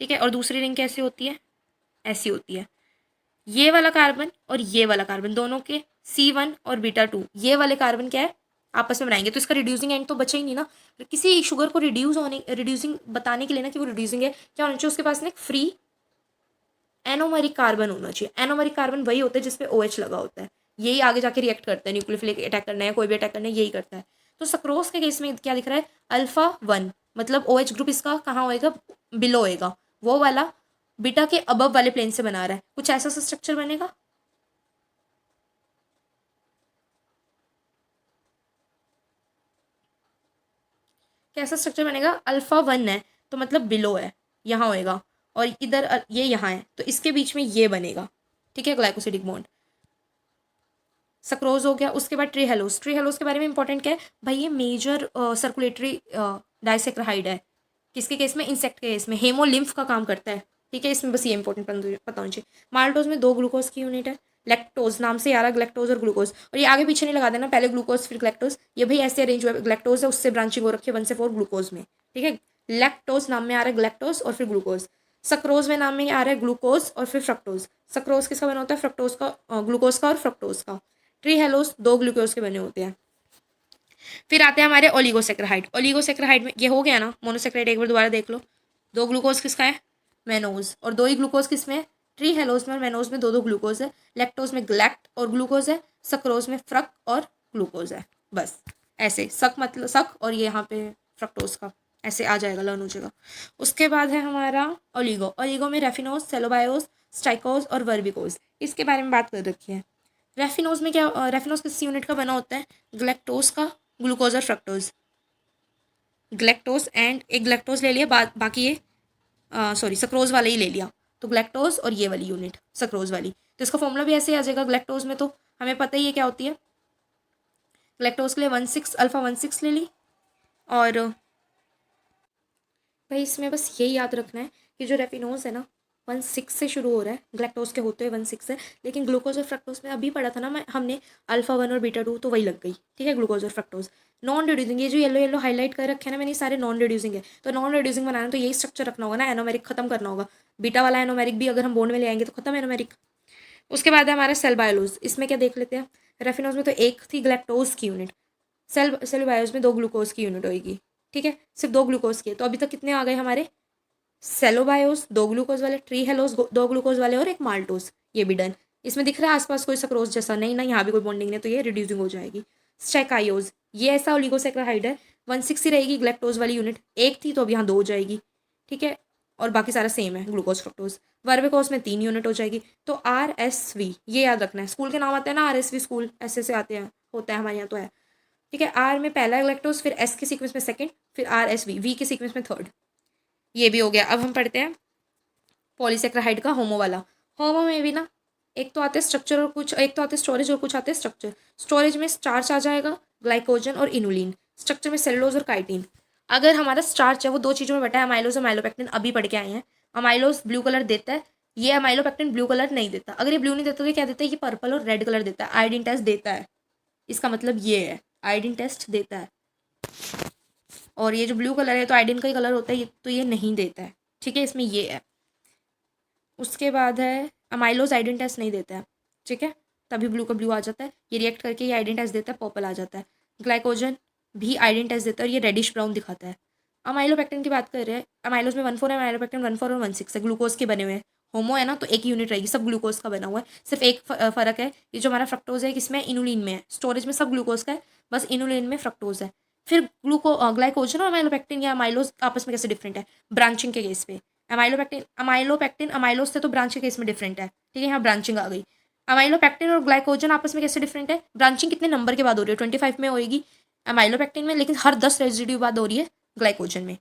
ठीक है, और दूसरी रिंग कैसी होती है, ऐसी होती है। ये वाला कार्बन और ये वाला कार्बन दोनों के C1 और β2, ये वाले कार्बन क्या है, आपस में बनाएंगे, तो इसका रिड्यूसिंग एंड तो बचा ही नहीं ना। किसी शुगर को रिड्यूसिंग बताने के लिए ना कि वो रिड्यूसिंग है, क्या होना चाहिए उसके पास ना एक फ्री एनोमरिक कार्बन होना चाहिए। एनोमरिक कार्बन वही होता है जिसपे OH लगा होता है, यही आगे जाके रिएक्ट करता है, न्यूक्लियोफिलिक अटैक करना है, कोई भी अटैक करना है, यही करता है। तो सक्रोज के केस में क्या दिख रहा है, अल्फा 1, मतलब OH ग्रुप इसका कहाँ होएगा, बिलो होएगा, वो वाला बीटा के अबव वाले प्लेन से बना रहा है, कुछ ऐसा सा स्ट्रक्चर बनेगा। कैसा स्ट्रक्चर बनेगा, अल्फा 1 है तो मतलब बिलो है, यहाँ होएगा, और इधर ये यहाँ है तो इसके बीच में ये बनेगा, ठीक है, ग्लाइकोसिडिक बॉन्ड। सक्रोज हो गया। उसके बाद ट्रीहेलोज, ट्रीहेलोज के बारे में इंपॉर्टेंट क्या है भाई, ये मेजर सर्कुलेटरी डाइसेक्राहाइड है, किसके केस में, इंसेक्ट के केस में, हेमोलिम्फ का काम करता है, ठीक है। इसमें बस ये इंपॉर्टेंट पता होना चाहिए। माल्टोज में 2 ग्लूकोज की यूनिट है, लैक्टोज नाम से आ रहा, ग्लैक्टोज और ग्लूकोज, और ये आगे पीछे नहीं लगा देना, पहले ग्लूकोज फिर ग्लैक्टोज, ये भाई ऐसे अरेंज हुआ है, ग्लैक्टोज है उससे ब्रांचिंग हो रखी है 1 से 4 ग्लूकोज में, ठीक है। लैक्टोज नाम में आ रहा है ग्लैक्टोज और फिर ग्लूकोज। सक्रोज में नाम में आ रहा है ग्लूकोज और फिर फ्रक्टोज। सक्रोज किसका बना होता है, फ्रक्टोज का, ग्लूकोज का और फ्रक्टोज का। ट्रीहेलोज 2 ग्लूकोज के बने होते हैं। फिर आते हैं हमारे ओलिगोसेक्राहाइड। ओलिगोसेक्राहाइड में ये हो गया ना, मोनोसेक्राहाइड एक बार दोबारा देख लो, 2 ग्लूकोज किसका है, मेनोज, और 2 ही ग्लूकोज किस में, ट्रीहेलोज में, और मेनोज में 2 ग्लूकोज है। लैक्टोज में ग्लैक्ट और ग्लूकोज है, सक्रोज में फ्रक और ग्लूकोज है। बस ऐसे सक मतलब सक, और ये यहाँ पे फ्रक्टोज का ऐसे आ जाएगा, लर्न हो जाएगा। उसके बाद है हमारा ओलिगो। ओलिगो में रेफिनोज, सेलोबायोस, स्टाइकोज और वर्बिकोज, इसके बारे में बात कर रखी है। रेफिनोज में क्या, रेफिनोज किस यूनिट का बना होता है? ग्लैक्टोज का, ग्लूकोज और फ्रक्टोज। ग्लैक्टोज एंड एक ग्लैक्टोज ले लिया, बाकी ये सॉरी सक्रोज वाला ही ले लिया। तो ग्लैक्टोज और ये वाली यूनिट सक्रोज वाली, तो इसका फॉर्मूला भी ऐसे ही आ जाएगा। ग्लैक्टोज में तो हमें पता ही है क्या होती है। ग्लैक्टोज के लिए 1,6 अल्फा 1,6 ले ली। और भाई इसमें बस यही याद रखना है कि जो रेफिनोज है ना 1,6 से शुरू हो रहा है, ग्लैक्टोज के होते हुए 1,6 है, लेकिन ग्लूकोज और फ्रक्टोज में अभी पढ़ा था ना हमने अल्फा 1 और बीटा 2, तो वही लग गई। ठीक है, ग्लूकोज और फ्रक्टोज नॉन रिड्यूसिंग। ये जो येलो येलो हाईलाइट कर रखे हैं ना मैंने, सारे नॉन रिड्यूसिंग है। तो नॉन रिड्यूसिंग बनाना तो यही स्ट्रक्चर रखना होगा ना, एनोमेरिक खत्म करना होगा। बीटा वाला एनोमेरिक भी अगर हम बोर्ड में ले आएंगे तो खत्म एनोमेरिक। उसके बाद है हमारा सेल बायोलोज। इसमें क्या देख लेते हैं। रेफिनोज में तो एक थी ग्लैक्टोज की यूनिट, सेल बायोज में 2 ग्लूकोज की यूनिट होगी। ठीक है, सिर्फ 2 ग्लूकोज की है। तो अभी तक कितने आ गए हमारे? सेलोबायोस 2 ग्लूकोज वाले, ट्री हेलोस 2 ग्लूकोज वाले और एक माल्टोस, ये भी डन। इसमें दिख रहा है आसपास कोई सक्रोज जैसा? नहीं ना, यहाँ भी कोई बॉन्डिंग नहीं, तो ये रिड्यूसिंग हो जाएगी। स्टेकायोज, ये ऐसा ओलिगोसेक्राइड है, 1,6 ही रहेगी ग्लैक्टोज वाली यूनिट, एक थी तो अब यहाँ 2 हो जाएगी। ठीक है, और बाकी सारा सेम है, ग्लूकोज फ्रक्टोज। वर्बिकोज में 3 यूनिट हो जाएगी। तो RSV ये याद रखना है, स्कूल के नाम आते हैं ना RSV स्कूल, ऐसे से आते हैं, होता है हमारे यहाँ तो है। ठीक है, आर में पहला ग्लैक्टोज, फिर S के सीक्वेंस में सेकंड, फिर RSV, V के सीक्वेंस में थर्ड। ये भी हो गया। अब हम पढ़ते हैं पॉलीसेक्राइड का होमो वाला। होमो में भी ना एक तो आते हैं स्ट्रक्चर और कुछ, एक तो आते हैं स्टोरेज और कुछ आते हैं स्ट्रक्चर। स्टोरेज में स्टार्च आ जाएगा, ग्लाइकोजन और इनुलिन। स्ट्रक्चर में सेलुलोज और काइटिन। अगर हमारा स्टार्च है वो 2 चीज़ों में बटा है, अमाइलोज और माइलोपेक्टिन, अभी पढ़ के आए हैं। अमाइलोज ब्लू कलर देता है, ये अमाइलोपेक्टिन ब्लू कलर नहीं देता। अगर ये ब्लू नहीं देता तो ये क्या देता है? ये पर्पल और रेड कलर देता है, आयोडीन टेस्ट देता है। इसका मतलब ये है, आयोडीन टेस्ट देता है। और ये जो ब्लू कलर है तो आयोडीन का ही कलर होता है, ये तो ये नहीं देता है। ठीक है, इसमें ये है। उसके बाद है अमाइलोज आइडेंट टेस्ट नहीं देता है। ठीक है, तभी ब्लू का ब्लू आ जाता है। ये रिएक्ट करके ये आइडेंट टेस्ट देता है, पर्पल आ जाता है। ग्लाइकोजन भी आइडेंट टेस्ट देता है और ये रेडिश ब्राउन दिखाता है। अमाइलोपेक्टिन की बात कर रहे हैं, अमाइलोज में 1,4 है, अमाइलोपेक्टिन 1,4 और 1,6 है, ग्लूकोज के बने हुए हैं। होमो है ना तो एक यूनिट रहेगी, सब ग्लूकोज का बना हुआ है। सिर्फ एक फ़र्क है, ये जो हमारा फ्रक्टोज है किसमें? इनुलिन में है। स्टोरेज में सब ग्लूकोज का है, बस इनुलिन में फ्रक्टोज है। फिर ग्लाइकोजन और अमाइलोपेक्टिन या अमाइलोज आपस में कैसे डिफरेंट है? ब्रांचिंग के केस पे अमाइलोपेक्टिन अमाइलोज से तो ब्रांच के केस में डिफरेंट है। ठीक है, यहाँ ब्रांचिंग आ गई। अमाइलोपेक्टिन और ग्लाइकोजन आपस में कैसे डिफरेंट है? ब्रांचिंग कितने नंबर के बाद हो रही है? 25 में होएगी अमाइलोपेक्टिन में, लेकिन हर 10 रेजिड्यू बाद हो रही है ग्लाइकोजन में।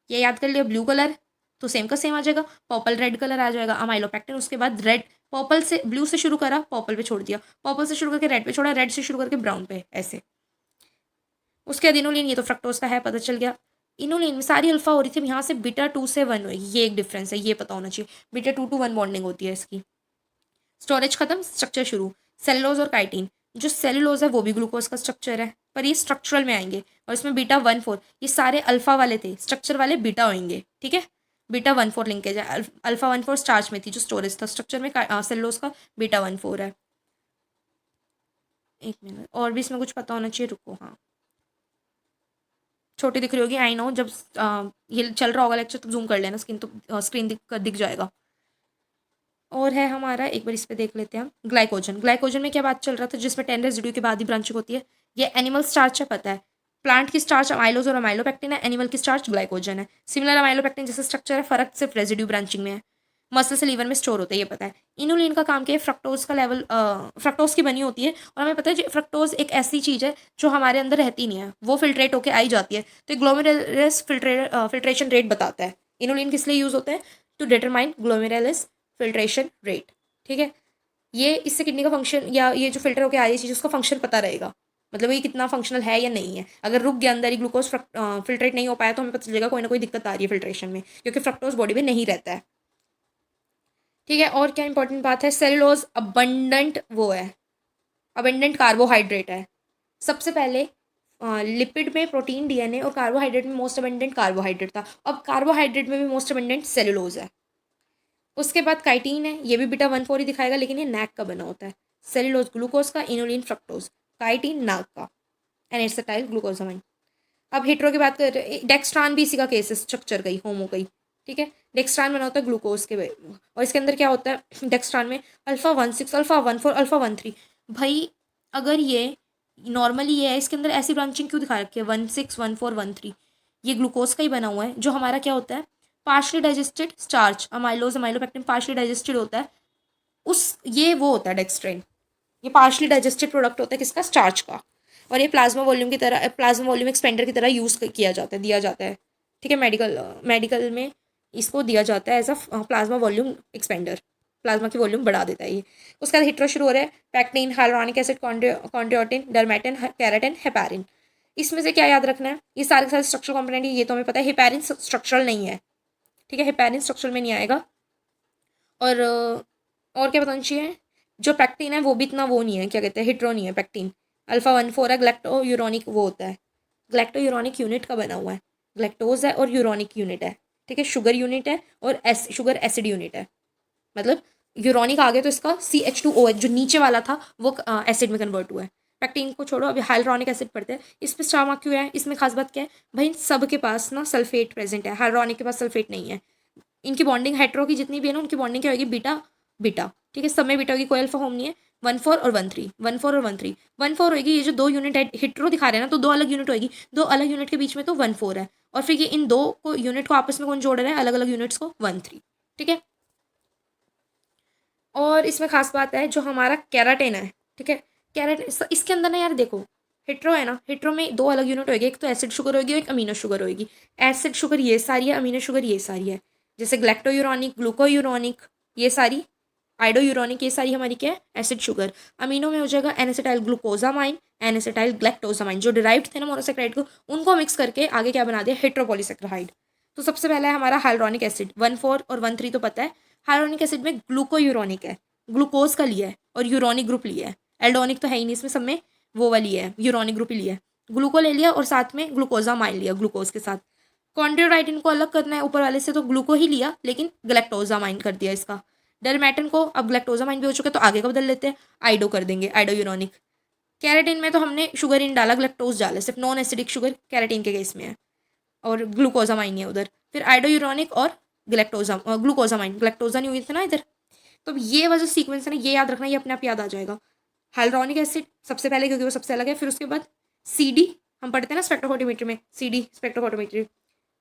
ये याद कर लिया। ब्लू कलर तो सेम का सेम आ जाएगा, पर्पल रेड कलर आ जाएगा अमाइलोपेक्टिन। उसके बाद रेड, पर्पल से ब्लू से शुरू करा, पर्पल पे छोड़ दिया, पर्पल से शुरू करके रेड पे छोड़ा, रेड से शुरू करके ब्राउन पे, ऐसे। उसके बाद इनोलिन, ये तो फ्रक्टोज का है, पता चल गया। इनोलिन में सारी अल्फा हो रही थी, यहाँ से बीटा 2 से 1 हुई, ये एक डिफरेंस है, ये पता होना चाहिए। बीटा 2 to 1 बॉन्डिंग होती है इसकी। स्टोरेज खत्म, स्ट्रक्चर शुरू। सेलुलोज और काइटिन, जो सेलुलोज है वो भी ग्लूकोज का स्ट्रक्चर है, पर ये स्ट्रक्चरल में आएंगे। और इसमें बीटा 1,4, ये सारे अल्फा वाले थे, स्ट्रक्चर वाले बीटा होंगे। ठीक है, बीटा 1,4 लिंकेज है। अल्फा 1,4 स्टार्च में थी जो स्टोरेज था, स्ट्रक्चर में सेलुलोज का बीटा 1,4 है। एक मिनट, और भी इसमें कुछ पता होना चाहिए, रुको। हाँ, छोटी दिख रही होगी, आई नो, जब ये चल रहा होगा लेक्चर तो जूम कर लेना, स्क्रीन तो स्क्रीन दिख जाएगा। और है हमारा, एक बार इस पे देख लेते हैं हम, ग्लाइकोजन। ग्लाइकोजन में क्या बात चल रहा था, जिसमें 10 रेजिड्यू के बाद ही ब्रांचिंग होती है। ये एनिमल स्टार्च है, पता है। प्लांट की स्टार्च अमाइलोज और अमाइलोपेक्टिन है, एनिमल की स्टार्च ग्लाइकोजन है। सिमिलर अमाइलोपेक्टिन जैसा स्ट्रक्चर है, फर्क सिर्फ रेजिड्यू ब्रांचिंग में है। मसल से लीवर में स्टोर होता है, ये पता है। इनुलिन का काम क्या है? फ्रक्टोज का लेवल, फ्रक्टोज की बनी होती है, और हमें पता है फ्रक्टोज एक ऐसी चीज़ है जो हमारे अंदर रहती नहीं है, वो फिल्ट्रेट होकर आई जाती है। तो ग्लोमेरुलस फिल्ट्रेशन रेट बताता है। इनुलिन किस लिए यूज़ होता है? To determine glomerulus filtration rate. ठीक है, ये इससे किडनी का फंक्शन, या ये जो फिल्टर होकर आ रही चीज़, उसका फंक्शन पता रहेगा, मतलब ये कितना फंक्शनल है या नहीं है। अगर रुक गया अंदर ही, ग्लूकोज फिल्ट्रेट नहीं हो पाया, तो हमें पता चलेगा कोई ना कोई दिक्कत आ रही है फिल्ट्रेशन में, क्योंकि फ्रक्टोज बॉडी में नहीं रहता है। ठीक है, और क्या इंपॉर्टेंट बात है, सेलुलोज अबंडेंट वो है, अबंडेंट कार्बोहाइड्रेट है। सबसे पहले लिपिड में प्रोटीन, डीएनए, और कार्बोहाइड्रेट में मोस्ट अबंडेंट कार्बोहाइड्रेट था। अब कार्बोहाइड्रेट में भी मोस्ट अबंडेंट सेलुलोज है। उसके बाद काइटीन है, ये भी बीटा 1,4 ही दिखाएगा, लेकिन ये नैक का बना होता है। सेलुलोज ग्लूकोज का, इनुलिन फ्रक्टोज, काइटीन नाक का, एनेसेटाइल ग्लूकोसामाइन। अब हिट्रो की बात कर रहे हैं, डेक्स्ट्रान भी इसी का केस है, स्ट्रक्चर गई, होमो गई। ठीक है, डेक्स्ट्रान बना होता है ग्लूकोज के और इसके अंदर क्या होता है डेक्स्ट्रान में? Alpha 1,6, alpha 1,4, alpha 1,3। भाई अगर ये नॉर्मली ये है, इसके अंदर ऐसी ब्रांचिंग क्यों दिखा रखी है? 1,6, 1,4, 1,3। ये ग्लूकोज का ही बना हुआ है, जो हमारा क्या होता है, partially digested starch, amylose amylopectin partially digested होता है, ये वो होता है डेक्स्ट्रिन, ये पार्शली डाइजेस्टेड प्रोडक्ट होता है किसका, स्टार्च का। और ये प्लाज्मा वॉल्यूम की तरह, प्लाज्मा वॉल्यूम एक्सपेंडर की तरह यूज़ किया जाता है, दिया जाता है, ठीक है, मेडिकल में इसको दिया जाता है as a plasma volume expander, plasma की वॉल्यूम बढ़ा देता है ये। उसके बाद हिट्रो शुरू हो रहा है, pectin, hyaluronic acid, chondroitin, dermatan, keratin, heparin. इसमें से क्या याद रखना है, ये सारे के सारे स्ट्रक्चरल कॉम्पोनेंट ये तो हमें पता है, हेपारिन स्ट्रक्चरल नहीं है, ठीक है, हेपारिन स्ट्रक्चरल में नहीं आएगा। और क्या बताना चाहिए, जो पैक्टिन है वो भी इतना वो नहीं है, क्या कहते हैं, हिट्रो नहीं है पैक्टिन। अल्फा 1,4 है, ग्लैक्टो यूरोनिक वो होता है, ग्लैक्टो यूरोनिक यूनिट का बना हुआ है, ग्लैक्टोज है और यूरोनिक यूनिट है, ठीक है, शुगर यूनिट है और शुगर एसिड यूनिट है, मतलब यूरोनिक आ गया तो इसका CH2OH जो नीचे वाला था वो एसिड में कन्वर्ट हुआ है। पैक्टिन को छोड़ो, अभी हाइलुरोनिक एसिड पढ़ते हैं, इस पर स्टार मार्क क्यों है, इसमें खास बात क्या है भाई, सबके पास ना सल्फेट प्रेजेंट है, हाइलुरोनिक के पास सल्फेट नहीं है। इनकी बॉन्डिंग हेट्रो की जितनी भी है ना, उनकी बॉन्डिंग क्या होगी, बीटा बीटा, ठीक है, सब में बीटा होगी, कोई अल्फा होम नहीं है। 1,4 और 1,3, 1,4 और 1,3, 1,4 होगी, ये जो दो यूनिट है हिट्रो दिखा रहे हैं ना, तो दो अलग यूनिट होगी, दो अलग यूनिट के बीच में तो 1,4 है, और फिर ये इन दो को यूनिट को आपस में कौन जोड़ रहा है, अलग अलग यूनिट्स को 1,3, ठीक है। और इसमें खास बात है जो हमारा कैराटिन है, ठीक है, कैराटिन इसके अंदर ना यार देखो, हिट्रो है ना, हिट्रो में दो अलग यूनिट होगी, एक तो एसिड शुगर होगी और एक अमीनो शुगर होगी। एसिड शुगर ये सारी है, अमीनो शुगर ये सारी है, जैसे ग्लैक्टोयूरोनिक, ग्लूकोयूरोनिक, ये सारी, आइडोयूरोनिक, ये सारी हमारी क्या है, एसिड शुगर। अमीनो में हो जाएगा एनएसिटाइल ग्लूकोजामाइन, एनएसिटाइल ग्लैक्टोजामाइन, जो डिराइव्ड थे ना मोनोसेक्राइड को, उनको मिक्स करके आगे क्या बना दिया, हेट्रोपॉलीसेक्राइड। तो सबसे पहला है हमारा हाइलुरोनिक एसिड, 1,4 और 1,3 तो पता है। हाइलुरोनिक एसिड में ग्लूकोयूरोनिक है, ग्लूकोज का लिया है, और यूरोनिक ग्रुप लिया है, एल्डोनिक तो है ही नहीं इसमें, सब में वो वाली है, यूरोनिक ग्रुप ही लिया है। ग्लूको ले लिया और साथ में ग्लूकोजामाइन लिया ग्लूकोज के साथ। कॉन्ड्रोडाइटिन को अलग करना है ऊपर वाले से, तो ग्लूको ही लिया लेकिन ग्लैक्टोजामाइन कर दिया इसका। डरमेटन को अब ग्लैक्टोजामाइन भी हो चुका है तो आगे का बदल लेते हैं, आइडो कर देंगे, आइडो यूरोनिक। कैरेटिन में तो हमने शुगर इन डाला, ग्लैक्टोज डाला, सिर्फ नॉन एसिडिक शुगर कैरेटिन के केस में है, और ग्लूकोजामाइन है उधर, फिर आइडो यूरोनिक और ग्लूकोजामाइन, ग्लैक्टोजा नहीं हुई थी ना इधर। तो ये वाला जो सीक्वेंस है ना, ये याद रखना, ये अपने आप याद आ जाएगा। हाइलुरोनिक एसिड सबसे पहले क्योंकि वो सबसे अलग है, फिर उसके बाद CD, हम पढ़ते हैं ना स्पेक्ट्रोफोटोमीटर में, CD स्पेक्ट्रोफोटोमीटर,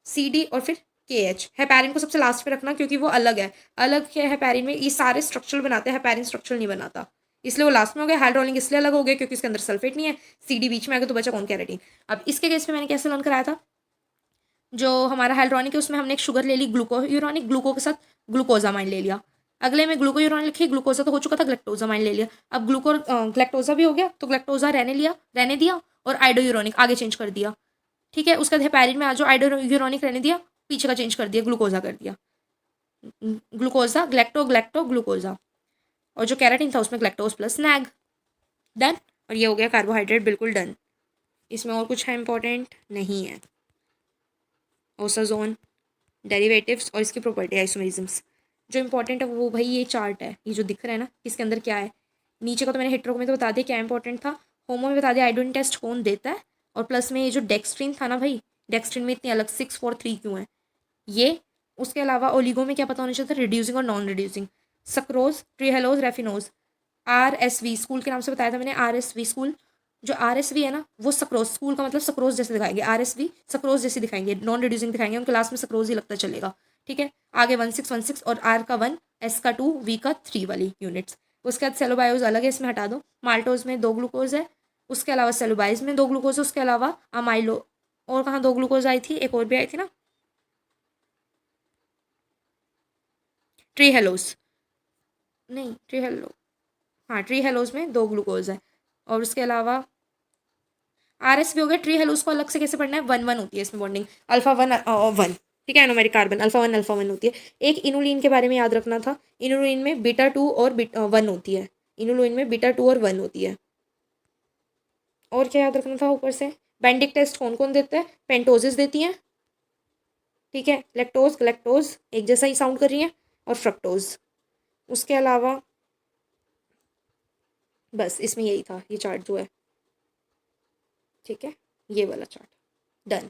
CD और फिर KH। हेपैरिन को सबसे लास्ट पे रखना क्योंकि वो अलग है, अलग है हेपैरिन में, ये सारे स्ट्रक्चरल बनाते हैं, हेपैरिन स्ट्रक्चरल नहीं बनाता, इसलिए वो लास्ट में हो गया। हाइड्रोनिक इसलिए अलग हो गया क्योंकि इसके अंदर सल्फेट नहीं है, CD बीच में आ गया तो बचा कौन, कैरेटिन। अब इसके केस में मैंने कैसे लर्न कराया था, जो हमारा हाइड्रोनिक है उसमें हमने एक शुगर ले ली ग्लूकोयूरोनिक, ग्लूको के साथ ग्लूकोजामाइन ले लिया, अगले में ग्लूकोयूरोनिक लिखी, ग्लूकोजा तो हो चुका था, ग्लैक्टोजामाइन ले लिया। अब ग्लैक्टोजा भी हो गया तो ग्लैक्टोजा रहने दिया और आइडोयूरोनिक आगे चेंज कर दिया, ठीक है। उसके बाद हेपैरिन में आ जाओ, आइडोयूरोनिक रहने दिया, पीछे का चेंज कर दिया, ग्लूकोजा कर दिया, ग्लूकोजा ग्लैक्टो ग्लैक्टो ग्लूकोजा, और जो कैराटिन था उसमें ग्लैक्टोज प्लस नैग, डन। और ये हो गया कार्बोहाइड्रेट, बिल्कुल डन। इसमें और कुछ है इंपॉर्टेंट नहीं है। ओसाजोन, डेरिवेटिव्स और इसकी प्रॉपर्टी आइसोमेरिज्म्स, जो इंपॉर्टेंट है वो भाई ये चार्ट है, ये जो दिख रहा है ना, इसके अंदर क्या है। नीचे का तो मैंने हेट्रो में तो बता दिया क्या इंपॉर्टेंट था, होमो में बता दिया आयोडीन टेस्ट कौन देता है, और प्लस में ये जो डेक्स्ट्रिन था ना भाई, डेक्स्ट्रिन में इतनी अलग 6,4,3 क्यों है ये। उसके अलावा ओलिगो में क्या पता होना चाहिए था, रिड्यूसिंग और non reducing, sucrose, trehalose, raffinose. RSV school के नाम से बताया था मैंने, RSV स्कूल, जो RSV है ना वो सक्रोज, स्कूल का मतलब सक्रोज जैसे दिखाएंगे, RSV सक्रोज जैसे दिखाएंगे, नॉन रिड्यूसिंग दिखाएंगे, उनके क्लास में सक्रोज ही लगता चलेगा, ठीक है। आगे 1,6,1,6 और R का 1, S का 2, V का 3 वाली यूनिट्स। उसके बाद सेलोबायोज अलग है, इसमें हटा दो। माल्टोज में 2 ग्लूकोज है, उसके अलावा सेलोबाइज में 2 ग्लूकोज है, उसके अलावा अमाइलो, और कहाँ 2 ग्लूकोज आई थी, एक और भी आई थी ना, ट्री हेलोज, नहीं ट्री हेलो, हाँ ट्री हेलोज में 2 ग्लूकोज है। और उसके अलावा RSV हो गया। ट्री हेलोज को अलग से कैसे पढ़ना है, 1,1 होती है इसमें बॉन्डिंग, अल्फा 1 1, ठीक है, एनोमेरिक कार्बन अल्फा 1 होती है। एक इनुलिन के बारे में याद रखना था, इनुलिन में बीटा 2 और 1 होती है, इनुलिन में बीटा 2 और 1 होती है। और क्या याद रखना था ऊपर से, बेंडिक टेस्ट कौन कौन देता है, पेंटोजेस देती हैं, ठीक है, लैक्टोज ग्लैक्टोज एक जैसा ही साउंड कर रही है, और फ्रक्टोज। उसके अलावा बस इसमें यही था, ये चार्ट जो है, ठीक है, ये वाला चार्ट, डन।